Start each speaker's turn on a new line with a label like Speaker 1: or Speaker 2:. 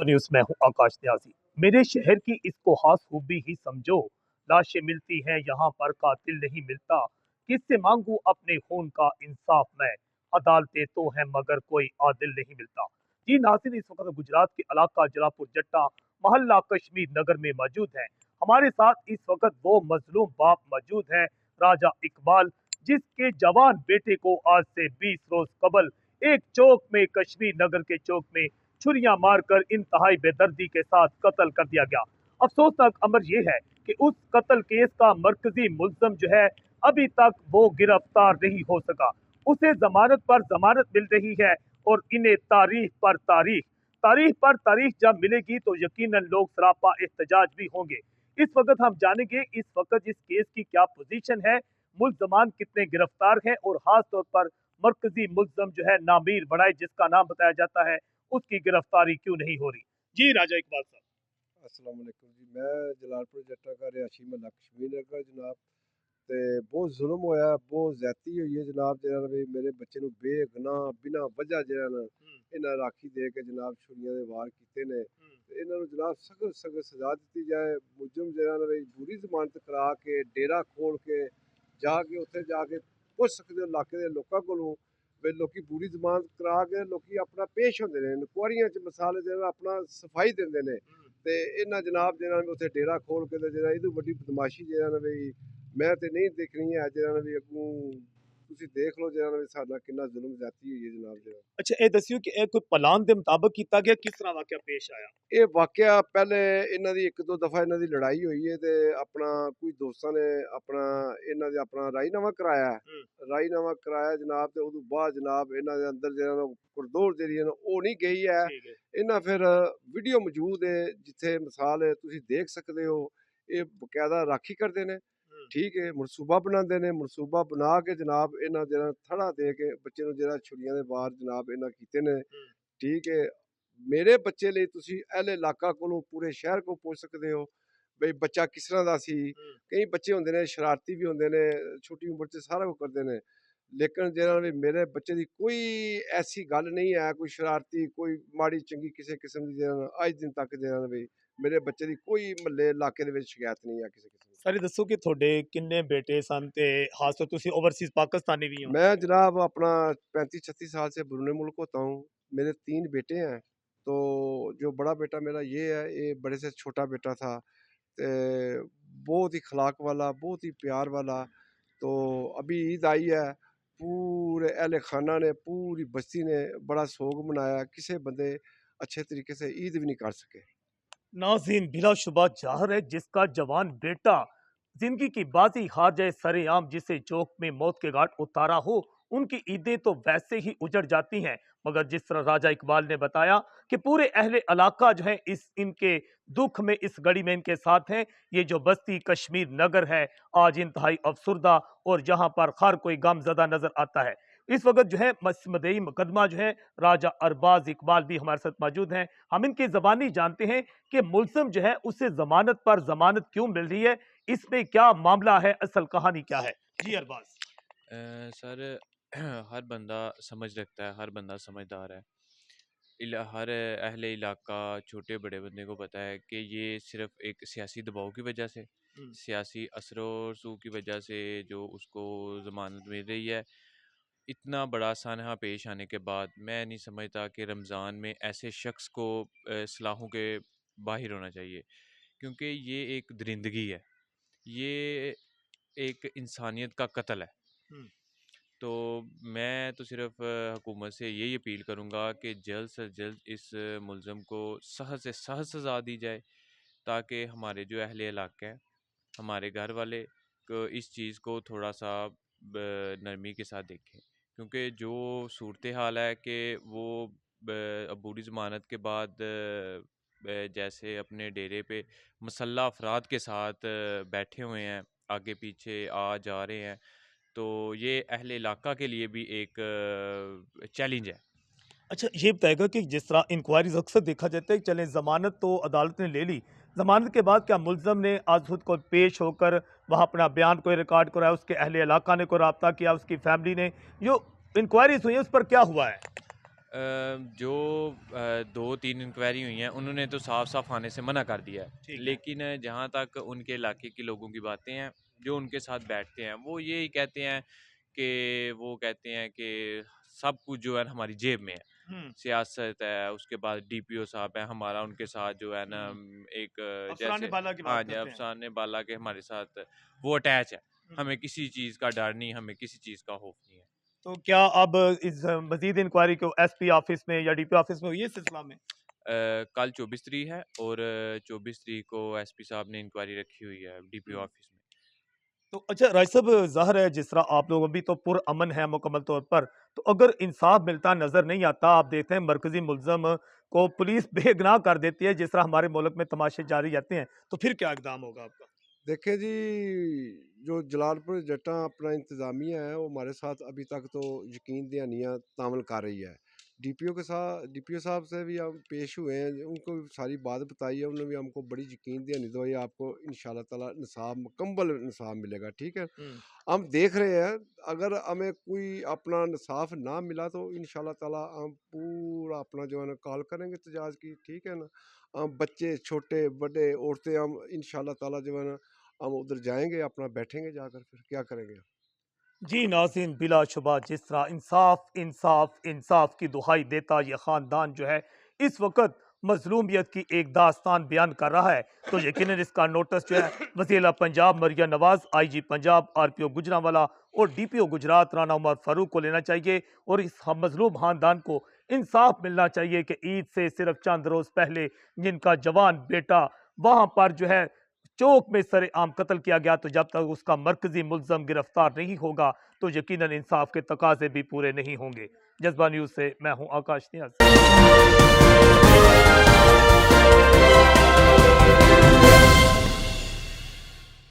Speaker 1: News में हूँ आकाश न्याजी। मेरे शहर की इसको खास खूबी ही समझो, लाशें मिलती हैं यहाँ पर कातिल नहीं मिलता। किससे मांगू अपने खून का इंसाफ मैं, अदालतें तो हैं मगर कोई आदिल नहीं मिलता। जी नाज़रीन, इस वक्त गुजरात के इलाका जलापुर जट्टा मोहल्ला कश्मीर नगर में मौजूद है। हमारे साथ इस वक्त वो मजलूम बाप मौजूद है, राजा इकबाल, जिसके जवान बेटे को आज से 20 रोज कबल एक चौक में, कश्मीर नगर के चौक में छुरियां मारकर इंतहाई बेदर्दी के साथ कत्ल कर दिया गया। अफसोसनाक अमर यह है कि उस कत्ल केस का मरकजी मुल्ज़म जो है अभी तक वो गिरफ्तार नहीं हो सका। उसे जमानत पर जमानत मिल रही है और इन्हें तारीख पर तारीख जब मिलेगी तो यकीनन लोग सरापा एहतजाज भी होंगे। इस वक्त हम जानेंगे इस वक्त इस केस की क्या पोजीशन है, मुल्जमान कितने गिरफ्तार हैं और खास तौर पर मरकजी मुल्जम जो है नामीर बड़ाई जिसका नाम बताया जाता है, उसकी गिरफ्तारी क्यों नहीं हो रही। जी राजा इकबाल साहब।
Speaker 2: अस्सलाम वालेकुम जी। मैं जलालपुर जट्टा का रिहायशी महल्ला कश्मीर नगर जनाब। ते बहुत जुल्म होया, बहुत ज्यादती हुई है जनाब। जिन्होंने भी मेरे बच्चे नूं बेगुनाह बिना वजह जिन्होंने इन्हें राखी दे के जनाब छुरियां दे वार कीते ने। इन्होंने जनाब सख्त सख्त सजा दी जाए। मुजरम जिन्होंने भी पूरी जमानत करा के डेरा खोल के जाके उत्थे जाके पुछ सकते हो इलाके के लोगों को भी। लोग पूरी जमानत करा के लोग अपना पेश होंगे ने इंक्वायरियां च मसाले जो अपना सफाई देंगे ने। ते इन्हां जनाब जिन्होंने भी उत्थे डेरा खोल के जो इदू वड्डी बदमाशी जिन्होंने भी मैं तो नहीं देखनी है। जिन्होंने भी अगू तुसी देख लो जिन्होंने भी साडा कितना जुल्म जाती हुई है जनाब। जनाब
Speaker 1: अच्छा, ये दसियो कि कोई प्लान के मुताबिक किया गया, किस तरह वाकया पेश आया?
Speaker 2: ये वाकया पहले इन्हां दी एक दो दफा इन्हां दी लड़ाई हुई है ते अपना कोई दोस्तां ने अपना इन्हां दे अपना राजीनामा कराया जनाब। ते उदू बाद जनाब इन्हां दे अंदर जेहड़ा कुरदोर जेहड़ी है ओह नहीं गई है। इन्हां फिर वीडियो मौजूद है जिथे मिसाल तुसी देख सकते हो। ये बकायदा राखी करते हैं, ठीक है, मनसूबा बनाते हैं। मनसूबा बना के जनाब इन्हां जेहड़ा थड़ा दे के बच्चे नूं जेहड़ा छुरियां दे वार जनाब इन्हां कीते ने, ठीक है। मेरे बच्चे लिए तुसी अहले इलाका को पूरे शहर को पूछ सकते हो बई बच्चा किस तरह का सी। कई बच्चे होंगे ने शरारती भी होंगे ने, छोटी उम्र से सारा कुछ करते हैं। लेकिन जिन्होंने भी मेरे बच्चे की कोई ऐसी गल नहीं है, कोई शरारती कोई माड़ी चंगी किसी किस्म की अज दिन तक जिन्होंने भी मेरे बच्चे की कोई महल्ले इलाके शिकायत नहीं है किसी किस्म की।
Speaker 1: सारे दसो कि थोड़े किन्ने बेटे सन ते खास तौर तुसी ओवरसीज पाकिस्तानी भी हो?
Speaker 2: मैं जनाब अपना 35-36 साल से बरूने मुल्क होता हूँ। मेरे 3 बेटे हैं। तो जो बड़ा बेटा मेरा ये है, ये बड़े से छोटा बेटा था। ते बहुत ही खलाक वाला, बहुत ही प्यार वाला। तो अभी ईद आई है, पूरे अहले खाना ने, पूरी बस्ती ने बड़ा सोग मनाया। किसी बंदे अच्छे तरीके से ईद भी नहीं कर सके।
Speaker 1: नाज़रीन, बिलाशुबा जाहिर है जिसका जवान बेटा जिंदगी की बाजी हार जाए सरेआम, जिसे चौक में मौत के घाट उतारा हो, उनकी ईदें तो वैसे ही उजड़ जाती हैं। मगर जिस तरह राजा इकबाल ने बताया कि पूरे अहले इलाका जो है इस इनके दुख में, इस घड़ी में इनके साथ है। ये जो बस्ती कश्मीर नगर है आज इंतहाई अफसुर्दा और जहां पर हर कोई गमजदा नजर आता है। इस वक्त जो है मदई मुकदमा जो है राजा अरबाज इकबाल भी हमारे साथ मौजूद हैं। हम इनकी जबानी जानते हैं कि मुल्ज़िम जो है उसे जमानत पर जमानत क्यों मिल रही है, इसमें क्या मामला है, असल कहानी क्या है। जी अरबाज।
Speaker 3: सर हर बंदा समझ रखता है, हर बंदा समझदार है। हर अहले इलाका छोटे बड़े बंदे को पता है कि ये सिर्फ एक सियासी दबाव की वजह से, सियासी असर व रसूख की वजह से जो उसको ज़मानत मिल रही है। इतना बड़ा सानहा पेश आने के बाद मैं नहीं समझता कि रमज़ान में ऐसे शख्स को सलाहों के बाहर होना चाहिए, क्योंकि ये एक दरिंदगी है, ये एक इंसानियत का कत्ल है। तो मैं तो सिर्फ हुकूमत से यही अपील करूँगा कि जल्द से जल्द इस मुल्ज़िम को सख्त से सख्त सज़ा दी जाए, ताकि हमारे जो अहले इलाका है, हमारे घर वाले को इस चीज़ को थोड़ा सा नरमी के साथ देखें। क्योंकि जो सूरत हाल है कि वो अबूरी ज़मानत के बाद जैसे अपने डेरे पे मसल्ला अफराद के साथ बैठे हुए हैं, आगे पीछे आ जा रहे हैं। तो ये अहले इलाका के लिए भी एक चैलेंज है।
Speaker 1: अच्छा, ये बताएगा कि जिस तरह इंक्वायरीज अक्सर देखा जाता है कि चलें जमानत तो अदालत ने ले ली, जमानत के बाद क्या मुल्ज़म ने आज खुद को पेश होकर वहाँ अपना बयान कोई रिकॉर्ड कराया, उसके अहले इलाका ने कोई रब्ता किया, उसकी फैमिली ने, जो इंक्वायरीज हुई है उस पर क्या हुआ है?
Speaker 3: جو 2-3 انکوائری ہوئی ہیں انہوں نے تو صاف صاف آنے سے منع کر دیا ہے، لیکن جہاں تک ان کے علاقے کے لوگوں کی باتیں ہیں جو ان کے ساتھ بیٹھتے ہیں وہ یہی کہتے ہیں کہ سب کچھ جو ہے نا ہماری جیب میں ہے، سیاست ہے، اس کے بعد ڈی پی او صاحب ہیں ہمارا ان کے ساتھ جو ہے نا ایک
Speaker 1: افسران
Speaker 3: جیسے
Speaker 1: بالا کی
Speaker 3: ہاں
Speaker 1: بات
Speaker 3: جی
Speaker 1: کرتے ہیں.
Speaker 3: افسانے بالا کے ہمارے ساتھ وہ اٹیچ ہے، ہمیں کسی چیز کا ڈر نہیں، ہمیں کسی چیز کا خوف نہیں ہے۔
Speaker 1: تو کیا اب اس مزید انکوائری کو ایس پی آفس میں یا ڈی پی آفس میں ہوئی ہے اس سلسلہ میں؟
Speaker 3: کل 24 ہے اور 24 کو ایس پی صاحب نے انکوائری رکھی ہوئی ہے ڈی پی او آفس میں۔
Speaker 1: تو اچھا راج صاحب، ظاہر ہے جس طرح آپ لوگ ابھی تو پر امن ہے مکمل طور پر، تو اگر انصاف ملتا نظر نہیں آتا، آپ دیکھتے ہیں مرکزی ملزم کو پولیس بے گناہ کر دیتی ہے، جس طرح ہمارے ملک میں تماشے جاری رہتے ہیں، تو پھر کیا اقدام ہوگا آپ کا؟
Speaker 2: دیکھیں جی، جو جلال پور جٹاں اپنا انتظامیہ ہے وہ ہمارے ساتھ ابھی تک تو یقین دہانیاں تعامل کر رہی ہے۔ ڈی پی او صاحب سے بھی ہم پیش ہوئے ہیں، ان کو ساری بات بتائی ہے، انہوں نے بھی ہم کو بڑی یقین دہانی دوائی، آپ کو انشاءاللہ تعالیٰ انصاف مکمل انصاف ملے گا، ٹھیک ہے۔ ہم دیکھ رہے ہیں اگر ہمیں کوئی اپنا انصاف نہ ملا تو انشاءاللہ تعالیٰ ہم پورا اپنا جو ہے نا کال کریں گے احتجاج کی، ٹھیک ہے نا۔ ہم بچے چھوٹے بڑے عورتیں ہم انشاءاللہ تعالیٰ جو ہے نا ہم ادھر جائیں گے، اپنا بیٹھیں گے، جا کر پھر کیا کریں گے۔
Speaker 1: جی ناظرین، بلا شبہ جس طرح انصاف انصاف انصاف کی دہائی دیتا یہ خاندان جو ہے اس وقت مظلومیت کی ایک داستان بیان کر رہا ہے، تو یقیناً اس کا نوٹس جو ہے وزیر اعلیٰ پنجاب مریم نواز، آئی جی پنجاب آر پی او گجرانوالہ اور ڈی پی او گجرات رانا عمر فاروق کو لینا چاہیے، اور اس مظلوم خاندان کو انصاف ملنا چاہیے کہ عید سے صرف چند روز پہلے جن کا جوان بیٹا وہاں پر جو ہے چوک میں سر عام قتل کیا گیا، تو جب تک اس کا مرکزی ملزم گرفتار نہیں ہوگا تو یقیناً انصاف کے تقاضے بھی پورے نہیں ہوں گے۔ جذبہ نیوز سے میں ہوں آکاش نیاز۔